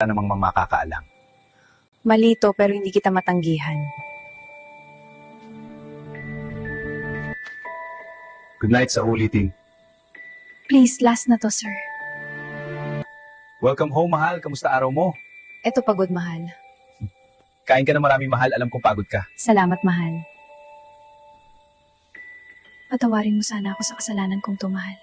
namang makakaalam. Malito pero hindi kita matanggihan. Good night sa ulitin. Please, last na to, sir. Welcome home, mahal. Kamusta araw mo? Eto pagod, mahal. Kain ka na marami, mahal. Alam kong pagod ka. Salamat, mahal. Patawarin mo sana ako sa kasalanan kong tumahal.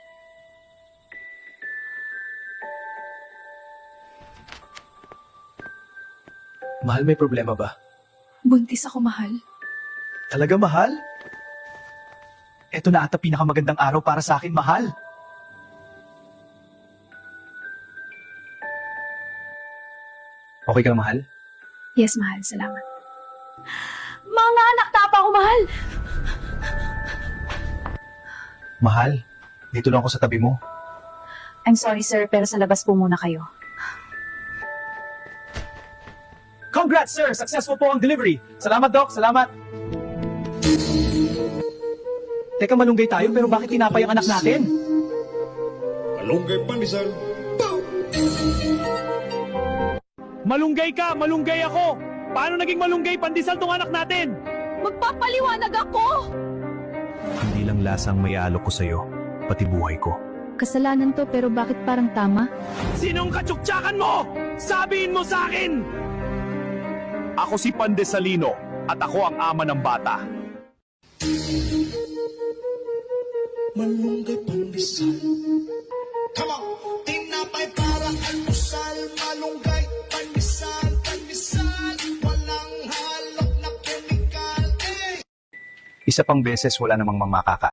Mahal, may problema ba? Buntis ako, mahal. Talaga, mahal? Eto na ata pinakamagandang araw para sa akin, mahal. Okay ka, mahal? Yes, mahal. Salamat. Mga anak, tapa ako, mahal! Mahal, dito lang ako sa tabi mo. I'm sorry, sir, pero sa labas po muna kayo. Congrats, sir! Successful po ang delivery. Salamat, Doc. Salamat. Teka, malunggay tayo, pero bakit tinapay ang anak natin? Malunggay pandesal. Malunggay ka, malunggay ako. Paano naging malunggay pandesal tong anak natin? Magpapaliwanag ako! Hindi lang lasang may alok ko sa'yo, pati buhay ko. Kasalanan to, pero bakit parang tama? Sinong katsuktsakan mo? Sabihin mo sa akin! Ako si Pandesalino at ako ang ama ng bata. Malunggay pandesal. Come on! Tinapay parang almusal. Malunggay pandesal, pandesal. Walang halok na chemical. Isa pang beses wala namang makaka